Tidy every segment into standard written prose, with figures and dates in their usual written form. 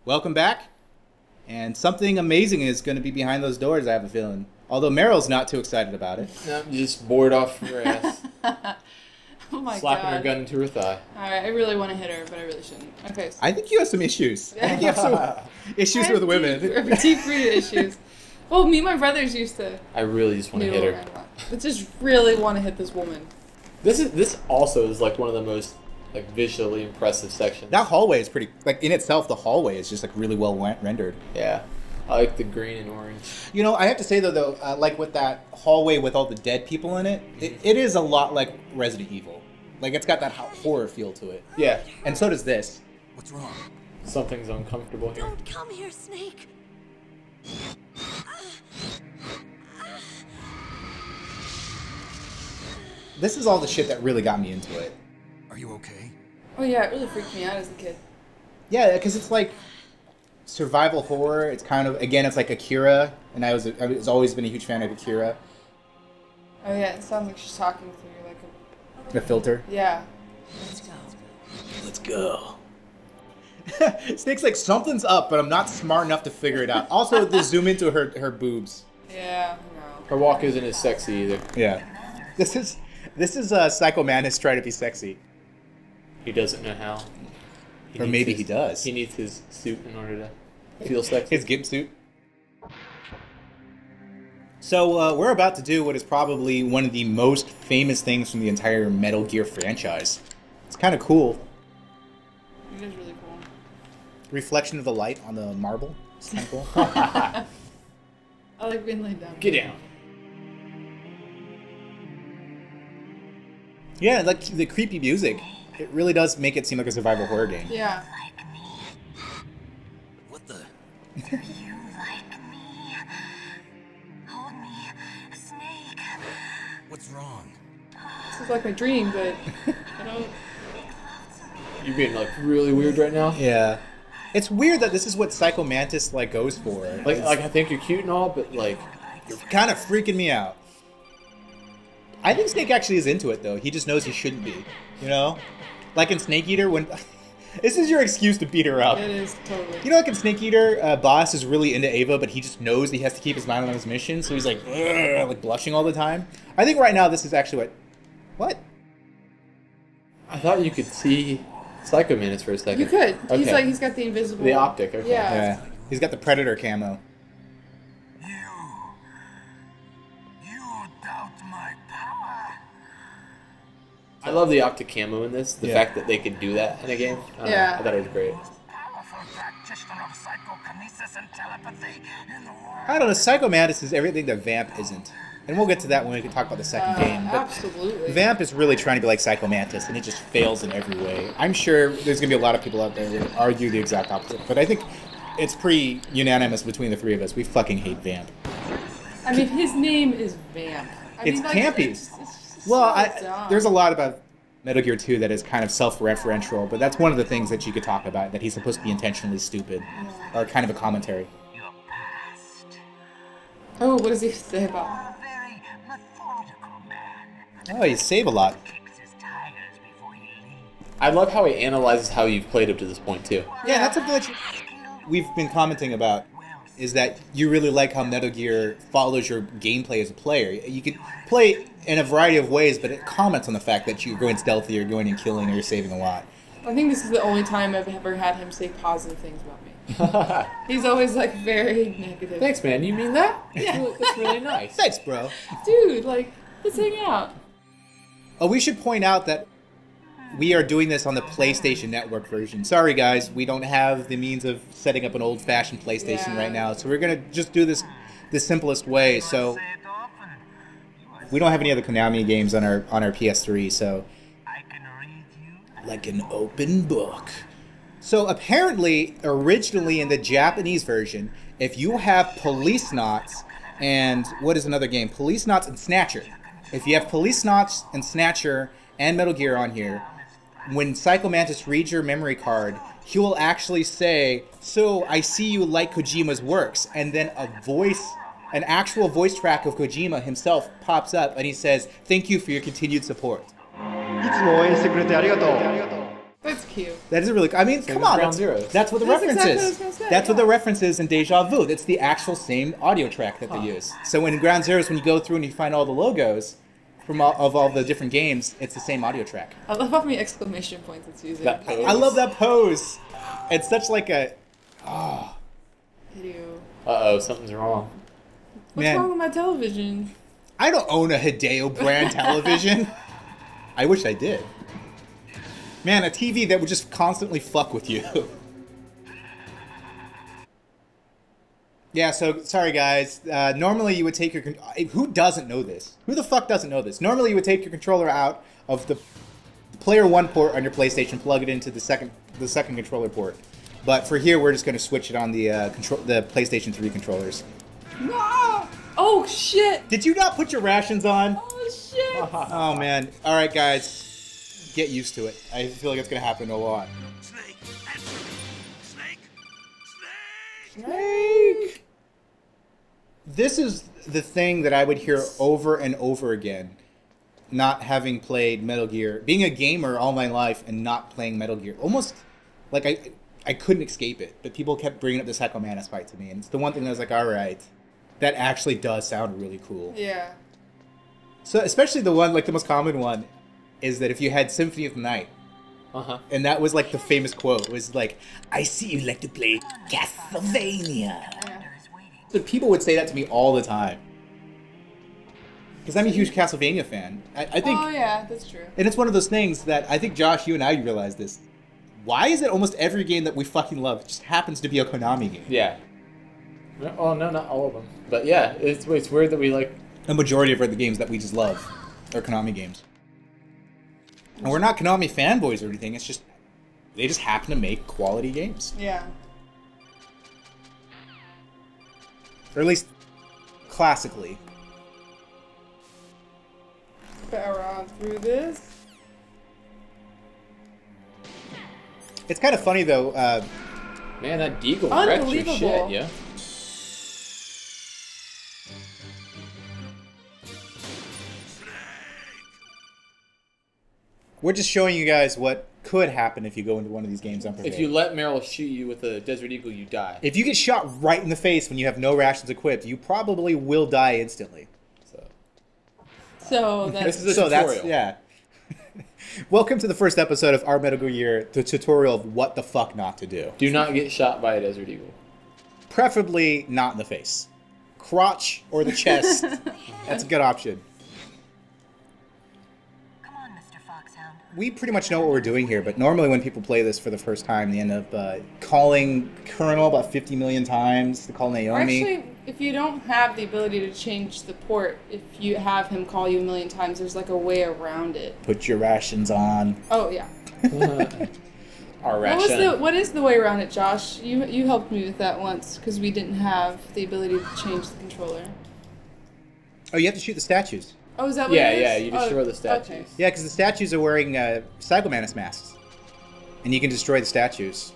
Welcome back. And something amazing is going to be behind those doors, I have a feeling. Although Meryl's not too excited about it. No, just bored off from her ass. Oh my Slapping God. her gun into her thigh. Alright, I really want to hit her, but I really shouldn't. Okay. So I think you have some issues. I think you have some issues with women. Deep-rooted issues. Well, me and my brothers used to. I really just want to hit her. I just really want to hit this woman. This also is like one of the most like visually impressive sections. That hallway is pretty, like in itself, the hallway is just like really well rendered. Yeah. I like the green and orange. You know, I have to say though, like with that hallway with all the dead people in it, it is a lot like Resident Evil. Like it's got that horror feel to it. Yeah. And so does this. What's wrong? Something's uncomfortable here. Don't come here, Snake. This is all the shit that really got me into it. Are you okay? Oh yeah, it really freaked me out as a kid. Yeah, because it's like survival horror. It's kind of, again, it's like Akira, and I was always been a huge fan of Akira. Oh yeah, it sounds like she's talking through like The filter. Yeah. Let's go. Let's go. Snake's like, something's up, but I'm not smart enough to figure it out. Also, the zoom into her boobs. Yeah, no. Her walk isn't as sexy either. Yeah. This is Psycho Mantis trying to be sexy. He doesn't know how. Or maybe he does. He needs his suit in order to feel sexy. His gimp suit. So we're about to do what is probably one of the most famous things from the entire Metal Gear franchise. It's kind of cool. It is really cool. Reflection of the light on the marble. It's kind of cool. I like being laid down. Get down. Yeah, like the creepy music. It really does make it seem like a survival horror game. Yeah. What the? Do you like me? Hold me, Snake. What's wrong? This is like my dream, but I don't. You're being like really weird right now. Yeah. It's weird that this is what Psycho Mantis like goes for. Like I think you're cute and all, but like You're kind of freaking me out. I think Snake actually is into it though. He just knows he shouldn't be. You know? Like in Snake Eater when this is your excuse to beat her up. It is totally. You know, like in Snake Eater, Boss is really into Ava, but he just knows he has to keep his mind on his mission, so he's like, "Ugh," like blushing all the time. I think right now this is actually what? I thought you could see Psycho Mantis for a second. You could. Okay. He's got the invisible. The optic. Okay. Yeah. Yeah, he's got the Predator camo. You doubt my power. I love the optic camo in this. The Yeah. fact that they could do that in a game. I don't know. Yeah. I thought it was great. Powerful practitioner of psychokinesis and telepathy in the world. I don't know, Psycho Mantis is everything that Vamp isn't. And we'll get to that when we can talk about the second game. But Absolutely. Vamp is really trying to be like Psycho Mantis, and it just fails in every way. I'm sure there's going to be a lot of people out there that argue the exact opposite, but I think it's pretty unanimous between the three of us. We fucking hate Vamp. I mean, his name is Vamp. It's campy. It's just Well, so dumb. there's a lot about Metal Gear 2 that is kind of self-referential, but that's one of the things that you could talk about, that he's supposed to be intentionally stupid, or kind of a commentary. Your past. Oh, what does he say about? A very methodical man. Oh, you save a lot. Kicks his tires before he leaves. I love how he analyzes how you've played up to this point too. Yeah, that's something that we've been commenting about, is that you really like how Metal Gear follows your gameplay as a player. You can play in a variety of ways, but it comments on the fact that you're going stealthy, you're going and killing, or you're saving a lot. I think this is the only time I've ever had him say positive things about me. He's always like very negative. Thanks, man. You mean that? Yeah. That's really nice. Thanks, bro. Dude, like, let's hang out. Oh, we should point out that we are doing this on the PlayStation Network version. Sorry, guys, we don't have the means of setting up an old-fashioned PlayStation Yeah. right now, so we're gonna just do this the simplest way. So Say it often. we don't have any other Konami games on our PS3, so I can read you. like an open book. So apparently, originally in the Japanese version, if you have Police Knots and what is another game? Police Knots and Snatcher. If you have Police Knots and Snatcher and Metal Gear on here, when Psycho Mantis reads your memory card, he will actually say, "So I see you like Kojima's works," and then an actual voice track of Kojima himself pops up, and he says, "Thank you for your continued support." That's That's cute. That is really. I mean, Same come as on. Ground That's, Zeroes. that's what the That's reference exactly what I is. was gonna say, That's what yeah. the reference is in Deja Vu. It's the actual same audio track that they use. So in Ground Zeroes, when you go through and you find all the logos from all the different games, it's the same audio track. I love how many exclamation points it's using. That pose. I love that pose. It's such like a. Hideo. Uh-oh, something's wrong. What's Man. wrong with my television? I don't own a Hideo brand television. I wish I did. Man, a TV that would just constantly fuck with you. Yeah, so, sorry guys. Normally you would take your... Who doesn't know this? Who the fuck doesn't know this? Normally you would take your controller out of the Player 1 port on your PlayStation, plug it into the second controller port. But for here, we're just going to switch it on the PlayStation 3 controllers. No! Oh, shit! Did you not put your rations on? Oh, shit! Oh, man. All right, guys. Get used to it. I feel like it's going to happen a lot. Snake, answer me. Snake, snake. Snake! This is the thing that I would hear over and over again, not having played Metal Gear. Being a gamer all my life and not playing Metal Gear. Almost like I couldn't escape it, but people kept bringing up the Psycho Mantis fight to me, and it's the one thing that I was like, all right, that actually does sound really cool. Yeah. So especially the one, like the most common one, is that if you had Symphony of the Night, and that was like the famous quote, was like, I see you like to play Castlevania. But people would say that to me all the time. Because I'm a huge Castlevania fan. I think, Oh, yeah, that's true. and it's one of those things that I think, Josh, you and I realize this. Why is it almost every game that we fucking love just happens to be a Konami game? Yeah. No, oh, no, not all of them. But yeah, it's weird that we like... A majority of the games that we just love are Konami games. And we're not Konami fanboys or anything, it's just, they just happen to make quality games. Yeah. Or at least, classically. Power on through this. It's kind of funny though, Man, that Deagle wrecked your Unbelievable. shit, yeah? we're just showing you guys what could happen if you go into one of these games unprepared. If you let Meryl shoot you with a Desert Eagle, you die. If you get shot right in the face when you have no rations equipped, you probably will die instantly. So that's... This is a tutorial. Yeah. Welcome to the first episode of our Metal Gear, the tutorial of what the fuck not to do. Do not get shot by a Desert Eagle. Preferably not in the face. Crotch or the chest. That's a good option. Come on, Mr. Foxhound. We pretty much know what we're doing here, but normally when people play this for the first time, they end up calling Colonel about 50 million times to call Naomi. Actually, if you don't have the ability to change the port, if you have him call you a million times, there's like a way around it. Put your rations on. Oh, yeah. Our ration. What is the way around it, Josh? You helped me with that once, because we didn't have the ability to change the controller. Oh, you have to shoot the statues. Oh, is that what Yeah, it is? yeah, you destroy the statues. Okay. Yeah, because the statues are wearing Psycho Mantis masks. And you can destroy the statues.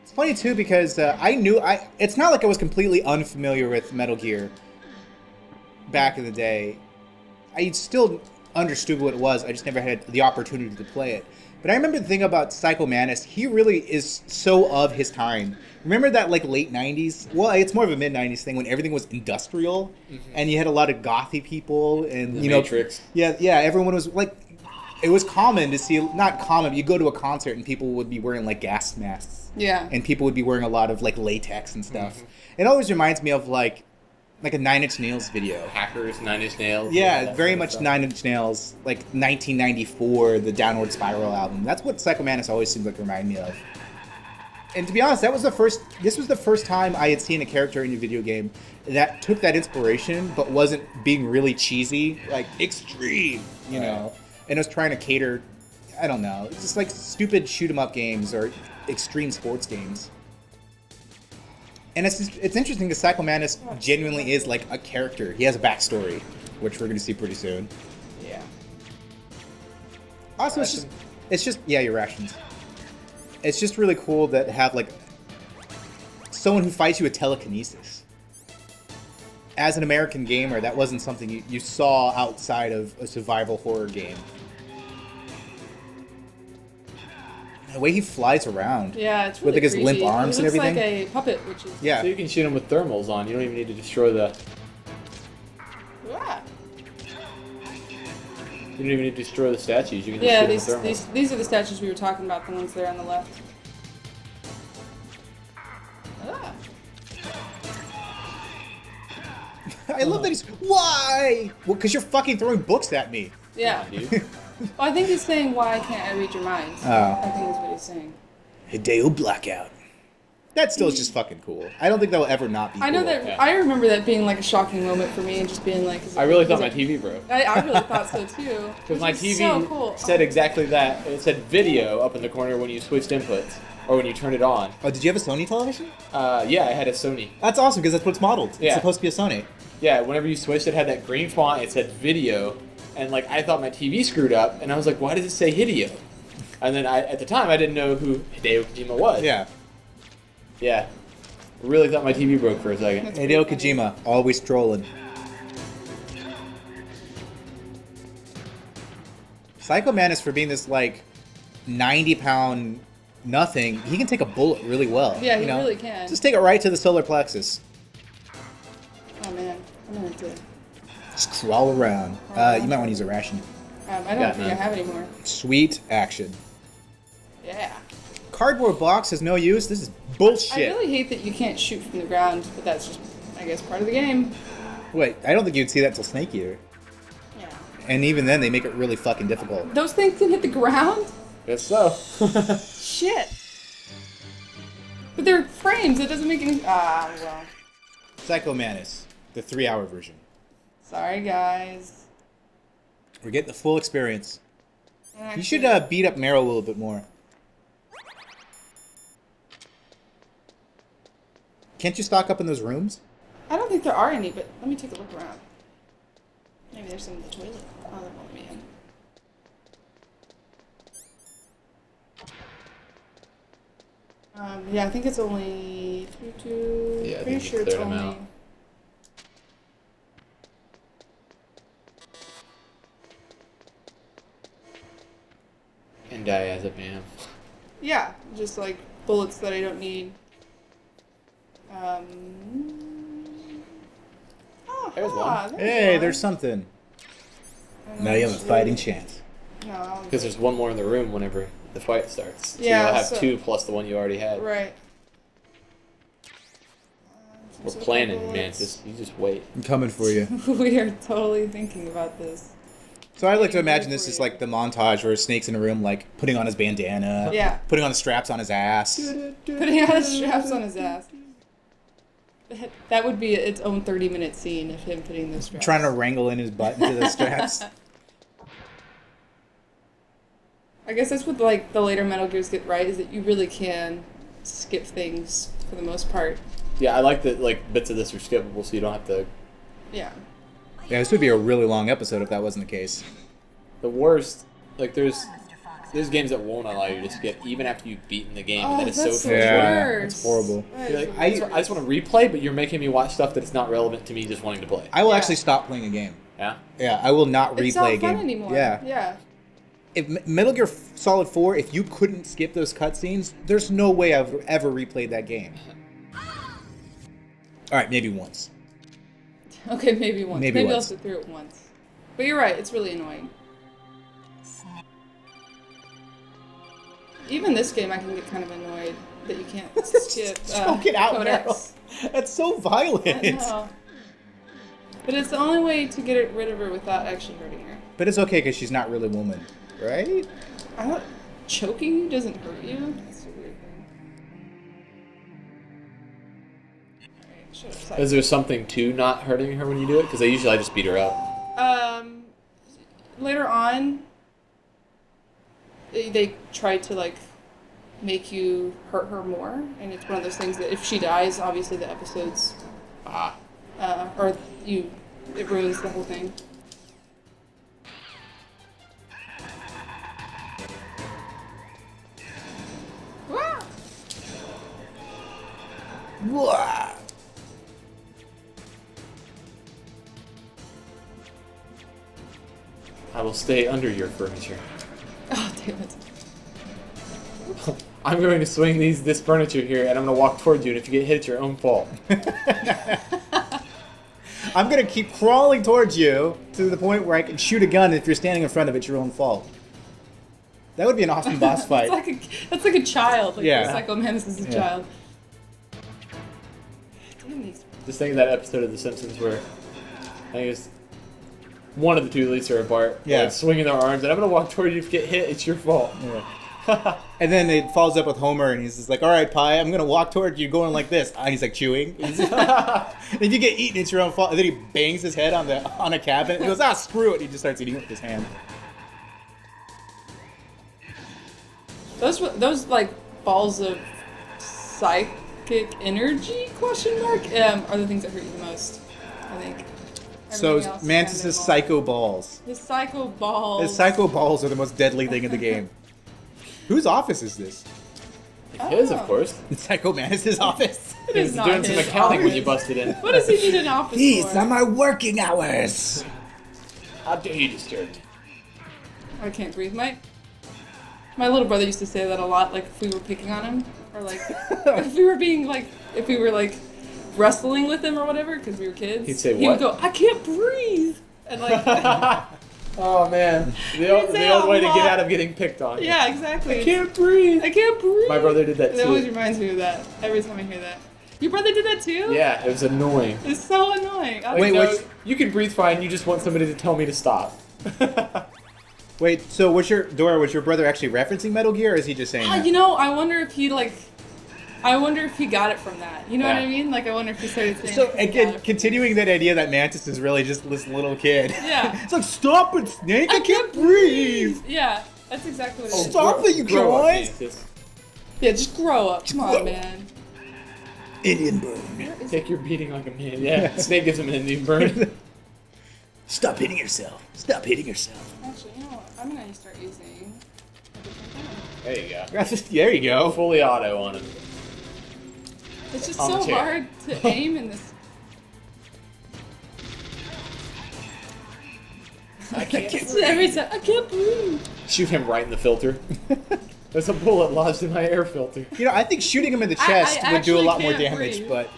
It's funny, too, because it's not like I was completely unfamiliar with Metal Gear back in the day. I still understood what it was, I just never had the opportunity to play it. But I remember the thing about Psycho Mantis, he really is so of his time. Remember that like late 90s? Well, it's more of a mid-90s thing when everything was industrial, and you had a lot of gothy people, and The Matrix. Yeah, everyone was like, it was common to see, not common, but you go to a concert and people would be wearing like gas masks. Yeah. And people would be wearing a lot of like latex and stuff. It always reminds me of like a Nine Inch Nails video. Hackers, Nine Inch Nails. Yeah, that very sort of much stuff. Nine Inch Nails, like 1994, the Downward Spiral album. That's what Psycho Mantis always seems like to remind me of. And to be honest, this was the first time I had seen a character in a video game that took that inspiration, but wasn't being really cheesy, like extreme, you know, and was trying to cater, I don't know, it's just like stupid shoot 'em up games or extreme sports games. And it's interesting because Psycho Mantis genuinely is like a character. He has a backstory, which we're going to see pretty soon. Yeah. Also, it's just yeah, your rations. It's just really cool that have like someone who fights you with telekinesis. As an American gamer, that wasn't something you saw outside of a survival horror game. The way he flies around. Yeah, it's really with like his creepy. limp arms and He looks everything. like a puppet, which is... Yeah. So you can shoot him with thermals on. You don't even need to destroy the. Yeah. You don't even need to destroy the statues. You can just Yeah, shoot them with thermals. these are the statues we were talking about, the ones there on the left. Ah. I love that he's... Why? Well, because you're fucking throwing books at me. Yeah. Dude. Well, I think he's saying, why can't I read your minds? Oh. I think that's what he's saying. Hideo Blackout. That still is just fucking cool. I don't think that will ever not be cool. I know that... Yeah. I remember that being like a shocking moment for me and just being like... I really thought my TV broke. I really thought so too. Because my Which is TV so cool. said exactly that. It said video up in the corner when you switched inputs. Or when you turned it on. Oh, did you have a Sony television? Yeah, I had a Sony. That's awesome, because that's what it's modeled. It's Yeah. supposed to be a Sony. Yeah, whenever you switched, it had that green font. It said video. And like I thought my TV screwed up. And I was like, why does it say Hideo? And then at the time, I didn't know who Hideo Kojima was. Yeah. Yeah. I really thought my TV broke for a second. That's Hideo pretty funny. Kojima, always trolling. Psycho Mantis, for being this, like, 90-pound nothing, he can take a bullet really well. Yeah, he you know? really can. Just take it right to the solar plexus. Oh man, I'm gonna have to... Just crawl around. You might want to use a ration. I don't Got think I none. have any more. Sweet action. Yeah. Cardboard box has no use. This is bullshit. I really hate that you can't shoot from the ground, but that's just, I guess, part of the game. Wait, I don't think you'd see that till Snake Eater. Yeah. And even then, they make it really fucking difficult. Those things can hit the ground? Guess so. Shit. But they're frames, it doesn't make any... Ah, well. Psycho Mantis, the 3-hour version. Sorry, guys. We're getting the full experience. Actually, You should beat up Meryl a little bit more. Can't you stock up in those rooms? I don't think there are any, but let me take a look around. Maybe there's some in the toilet. Oh, that won't be in. Yeah, I think it's only two. Yeah, I Pretty think you sure it's cleared 'em only. out. And diazepam. Yeah, just like bullets that I don't need. Oh, There's one. Hey, one. there's something. I don't Now you have a actually- fighting chance. No, I'll- Because there's one more in the room whenever the fight starts. So Yeah, you'll have so- 2 plus the one you already had. right. We're Some planning, bullets. Mantis. You just wait. I'm coming for you. We are totally thinking about this. So I like to imagine this is like the montage where Snake's in a room, like putting on his bandana, Yeah. putting on the straps on his ass. Putting on his straps on his ass. That would be its own 30-minute scene of him putting those straps. Trying to wrangle in his butt into the straps. I guess that's what like the later Metal Gears get right, is that you really can skip things for the most part. Yeah, I like that. Like bits of this are skippable, so you don't have to. Yeah. Yeah, this would be a really long episode if that wasn't the case. The worst, like there's games that won't allow you to skip even after you've beaten the game, and that is so that's the frustrating. Yeah, worst. it's horrible. That You're is like, the I just want to replay, but you're making me watch stuff that's not relevant to me just wanting to play. I will Yeah. actually stop playing a game. Yeah. Yeah, I will not replay It's not a game. fun anymore. Yeah. Yeah. If Metal Gear Solid 4, if you couldn't skip those cutscenes, there's no way I've ever replayed that game. All right, maybe once. Okay, maybe once. Maybe Maybe I'll once. sit through it once. But you're right, it's really annoying. Even this game, I can get kind of annoyed that you can't skip. Choke it out, codex. Meryl. That's so violent. I know. But it's the only way to get rid of her without actually hurting her. But it's okay because she's not really a woman, right? I don't. Choking you doesn't hurt you? That's a weird thing. Alright, shut up, Psycho. Is there something to not hurting her when you do it? Because usually I just beat her up. Later on, they try to like make you hurt her more, and it's one of those things that if she dies, obviously the episodes, or it ruins the whole thing. Wah! Wah. I will stay under your furniture. Oh damn it! I'm going to swing this furniture here, and I'm going to walk towards you, and if you get hit, it's your own fault. I'm gonna keep crawling towards you to the point where I can shoot a gun, and if you're standing in front of it, it's your own fault. That would be an awesome boss fight. That's like a child. Like Yeah. Psycho Mantis is a child. Just think of that episode of The Simpsons where I think it's one of the two at least are apart. Yeah. Like, swinging their arms, and I'm going to walk toward you. If you get hit, it's your fault. Yeah. And then it follows up with Homer, and he's just like, all right, Pi, I'm going to walk toward you going like this. And he's like chewing. If you get eaten, it's your own fault. And then he bangs his head on a cabinet. He goes, screw it. He just starts eating it with his hand. Those like balls of psychic energy question mark are the things that hurt you the most, I think. So Everything else is Mantis' kind of psycho balls. The psycho balls. His psycho balls are the most deadly thing in the game. Whose office is this? His, of course. It's Psycho Mantis' office. It He is was not doing some his accounting when office. you busted in. What does he need an office These for? are my working hours. How dare you disturb me? I can't breathe. My little brother used to say that a lot, like if we were picking on him, or like if we were like wrestling with him or whatever, because we were kids. He'd say He what? would go, "I can't breathe," and like, Oh man, the old say way a to get lot. out of getting picked on. yeah, exactly. I can't breathe. I can't breathe. My brother did that It always too. reminds me of that every time I hear that. Your brother did that too? Yeah, it was annoying. It's so annoying. Like, Wait, no, which- you can breathe fine. You just want somebody to tell me to stop. Wait, so was your brother actually referencing Metal Gear, or is he just saying that? You know, I wonder if he got it from that. You know what Yeah. I mean? Like, I wonder if he started saying. So it 'cause he got again, it. continuing that idea that Mantis is really just this little kid. Yeah. It's like, stop it, Snake! I can't breathe! Yeah, that's exactly what it is. Stop it, you Grow up, guys! Mantis. Yeah, just grow up. Come grow on, up. man. Indian burn. Take your beating like a man. Yeah, Snake gives him an Indian burn. Stop hitting yourself. Stop hitting yourself. Actually, you know what? I'm gonna start using a different gun. There you go. There you go. Fully auto on him. It's just On the so chair. hard to aim in this. I can't. Every time, I can't breathe. Shoot him right in the filter. There's a bullet lodged in my air filter. You know, I think shooting him in the I chest would do a actually lot more can't damage, breathe. but...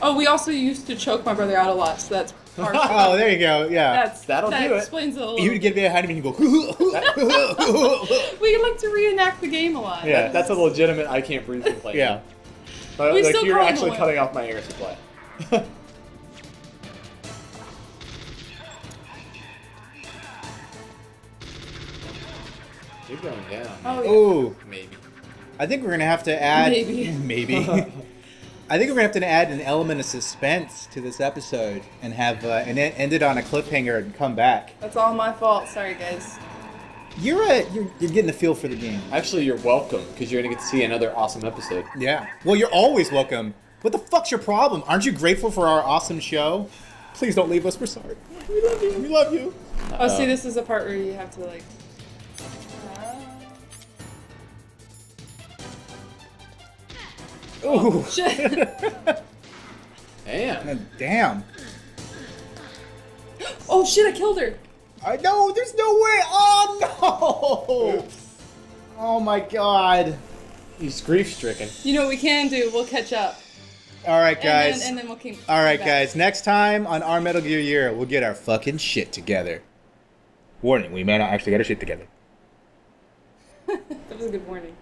Oh, we also used to choke my brother out a lot, so that's part. Oh, there you go, yeah. That'll that do it. explains it a little. He would get behind him and he'd go... We like to reenact the game a lot. Yeah, that's a legitimate I can't breathe complaint. Yeah. But, We like, still you're call him actually a cutting off my air supply. You're going down. Oh, yeah. Ooh. Maybe. I think we're going to have to add... Maybe. Maybe. I think we're going to have to add an element of suspense to this episode and have and end it on a cliffhanger and come back. That's all my fault. Sorry, guys. You're getting a feel for the game. Actually, you're welcome, because you're going to get to see another awesome episode. Yeah. Well, you're always welcome. What the fuck's your problem? Aren't you grateful for our awesome show? Please don't leave us. We're sorry. We love you. We love you. Oh, see, this is the part where you have to like. Ooh. Shit. Damn. Damn. Oh shit! I killed her. I know. There's no way. Oh no. Oh my god. He's grief-stricken. You know what we can do? We'll catch up. All right, guys. And then we'll keep. All right, back. guys. Next time on our Metal Gear Year, we'll get our fucking shit together. Warning: we may not actually get our shit together. That was a good warning.